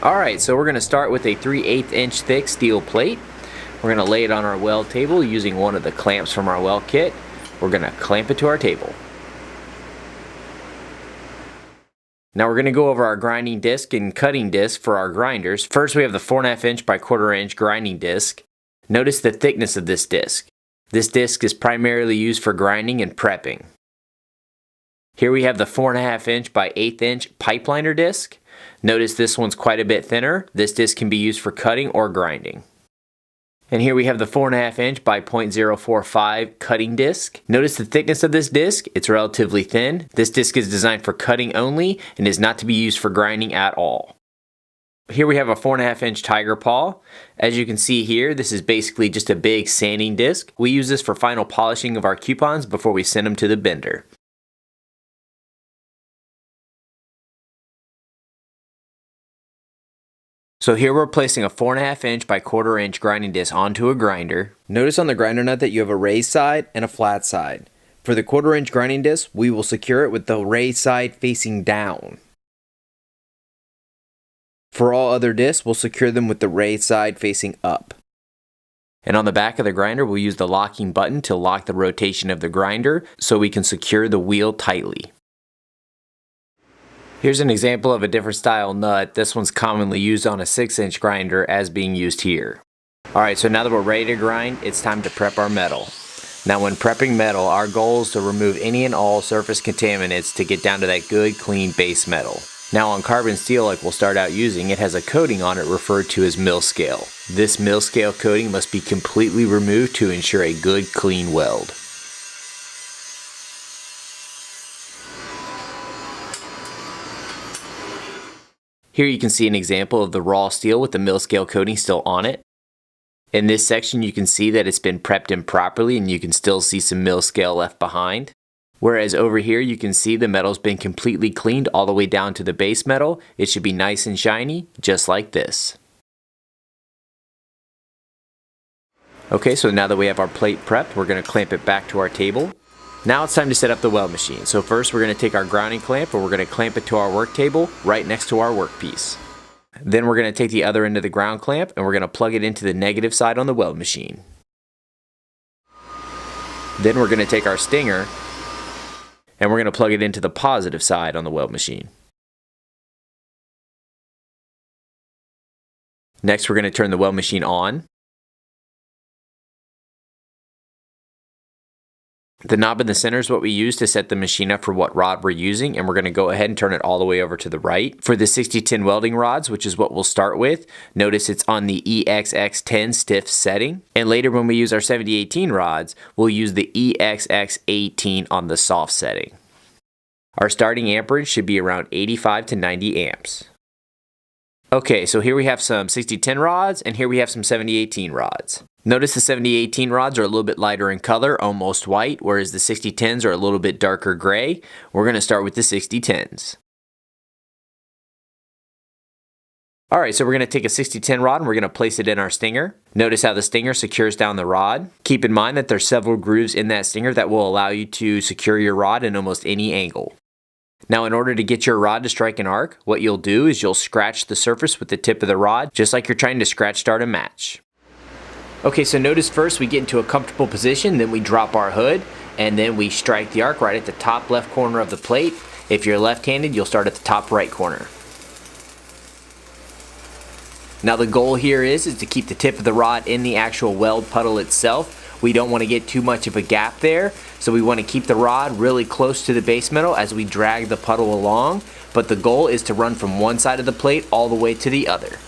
Alright, so we're going to start with a 3/8 inch thick steel plate. We're going to lay it on our weld table using one of the clamps from our weld kit. We're going to clamp it to our table. Now we're going to go over our grinding disc and cutting disc for our grinders. First we have the 4.5 inch by 1/4 inch grinding disc. Notice the thickness of this disc. This disc is primarily used for grinding and prepping. Here we have the 4.5 inch by 1/8 inch pipe liner disc. Notice this one's quite a bit thinner. This disc can be used for cutting or grinding. And here we have the 4.5 inch by 0.045 cutting disc. Notice the thickness of this disc. It's relatively thin. This disc is designed for cutting only and is not to be used for grinding at all. Here we have a 4.5 inch tiger paw. As you can see here, this is basically just a big sanding disc. We use this for final polishing of our coupons before we send them to the bender. So here we're placing a 4.5 inch by 1/4 inch grinding disc onto a grinder. Notice on the grinder nut that you have a raised side and a flat side. For the 1/4 inch grinding disc, we will secure it with the raised side facing down. For all other discs, we'll secure them with the raised side facing up. And on the back of the grinder, we'll use the locking button to lock the rotation of the grinder so we can secure the wheel tightly. Here's an example of a different style nut. This one's commonly used on a 6 inch grinder as being used here. Alright, so now that we're ready to grind, it's time to prep our metal. Now when prepping metal, our goal is to remove any and all surface contaminants to get down to that good, clean base metal. Now on carbon steel like we'll start out using, it has a coating on it referred to as mill scale. This mill scale coating must be completely removed to ensure a good, clean weld. Here you can see an example of the raw steel with the mill scale coating still on it. In this section you can see that it's been prepped improperly and you can still see some mill scale left behind. Whereas over here you can see the metal's been completely cleaned all the way down to the base metal. It should be nice and shiny, just like this. Okay, so now that we have our plate prepped, we're going to clamp it back to our table. Now it's time to set up the weld machine. So first we're going to take our grounding clamp and we're going to clamp it to our work table right next to our workpiece. Then we're going to take the other end of the ground clamp and we're going to plug it into the negative side on the weld machine. Then we're going to take our stinger and we're going to plug it into the positive side on the weld machine. Next we're going to turn the weld machine on. The knob in the center is what we use to set the machine up for what rod we're using, and we're going to go ahead and turn it all the way over to the right. For the 60-10 welding rods, which is what we'll start with, notice it's on the EXX10 stiff setting. And later when we use our 70-18 rods, we'll use the EXX18 on the soft setting. Our starting amperage should be around 85 to 90 amps. Okay, so here we have some 60-10 rods, and here we have some 70-18 rods. Notice the 70-18 rods are a little bit lighter in color, almost white, whereas the 60-10s are a little bit darker gray. We're going to start with the 60-10s. Alright, so we're going to take a 60-10 rod and we're going to place it in our stinger. Notice how the stinger secures down the rod. Keep in mind that there's several grooves in that stinger that will allow you to secure your rod in almost any angle. Now in order to get your rod to strike an arc, what you'll do is you'll scratch the surface with the tip of the rod, just like you're trying to scratch start a match. Okay, so notice first we get into a comfortable position, then we drop our hood, and then we strike the arc right at the top left corner of the plate. If you're left-handed, you'll start at the top right corner. Now the goal here is to keep the tip of the rod in the actual weld puddle itself. We don't want to get too much of a gap there, so we want to keep the rod really close to the base metal as we drag the puddle along, but the goal is to run from one side of the plate all the way to the other.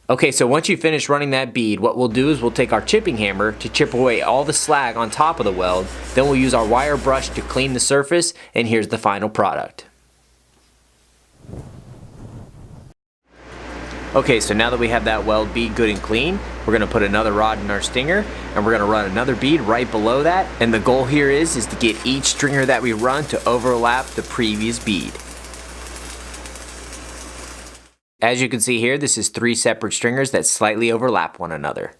Okay, so once you finish running that bead, what we'll do is we'll take our chipping hammer to chip away all the slag on top of the weld, then we'll use our wire brush to clean the surface, and here's the final product. Okay, so now that we have that weld bead good and clean, we're going to put another rod in our stinger, and we're going to run another bead right below that, and the goal here is to get each stringer that we run to overlap the previous bead. As you can see here, this is 3 separate stringers that slightly overlap one another.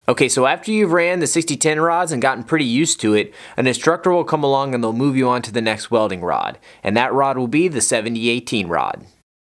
Okay, so after you've ran the 6010 rods and gotten pretty used to it, an instructor will come along and they'll move you on to the next welding rod, and that rod will be the 7018 rod.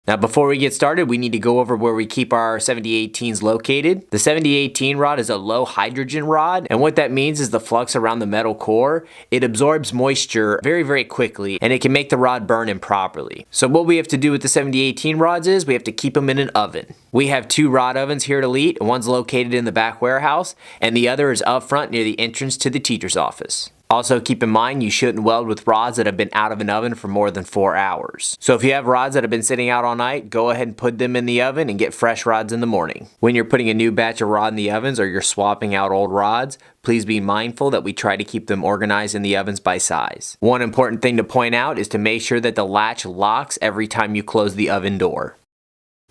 Now before we get started, we need to go over where we keep our 7018s located. The 7018 rod is a low hydrogen rod, and what that means is the flux around the metal core, it absorbs moisture very quickly, and it can make the rod burn improperly. So what we have to do with the 7018 rods is we have to keep them in an oven. We have 2 rod ovens here at Elite. One's located in the back warehouse, and the other is up front near the entrance to the teacher's office. Also keep in mind you shouldn't weld with rods that have been out of an oven for more than 4 hours. So if you have rods that have been sitting out all night, go ahead and put them in the oven and get fresh rods in the morning. When you're putting a new batch of rod in the ovens or you're swapping out old rods, please be mindful that we try to keep them organized in the ovens by size. One important thing to point out is to make sure that the latch locks every time you close the oven door.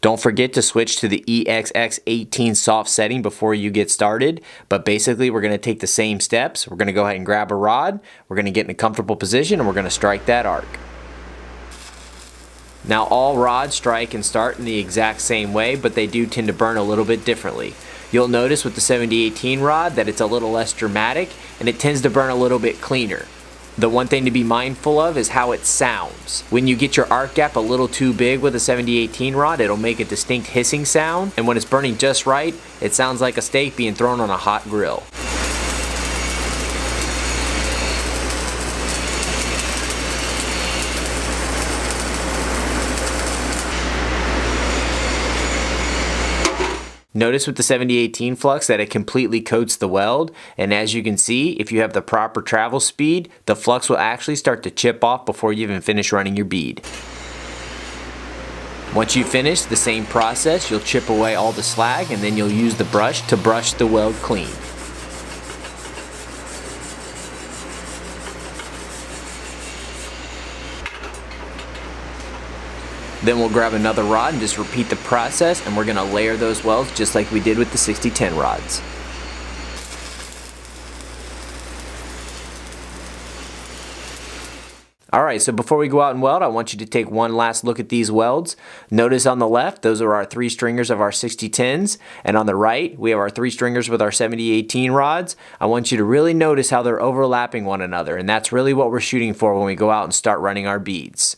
Don't forget to switch to the EXX18 soft setting before you get started, but basically we're going to take the same steps. We're going to go ahead and grab a rod, we're going to get in a comfortable position, and we're going to strike that arc. Now all rods strike and start in the exact same way, but they do tend to burn a little bit differently. You'll notice with the 7018 rod that it's a little less dramatic and it tends to burn a little bit cleaner. The one thing to be mindful of is how it sounds. When you get your arc gap a little too big with a 7018 rod, it'll make a distinct hissing sound, and when it's burning just right, it sounds like a steak being thrown on a hot grill. Notice with the 7018 flux that it completely coats the weld, and as you can see, if you have the proper travel speed, the flux will actually start to chip off before you even finish running your bead. Once you finish the same process, you'll chip away all the slag and then you'll use the brush to brush the weld clean. Then we'll grab another rod and just repeat the process, and we're going to layer those welds just like we did with the 6010 rods. Alright, so before we go out and weld, I want you to take one last look at these welds. Notice on the left, those are our 3 stringers of our 6010s, and on the right, we have our 3 stringers with our 7018 rods. I want you to really notice how they're overlapping one another, and that's really what we're shooting for when we go out and start running our beads.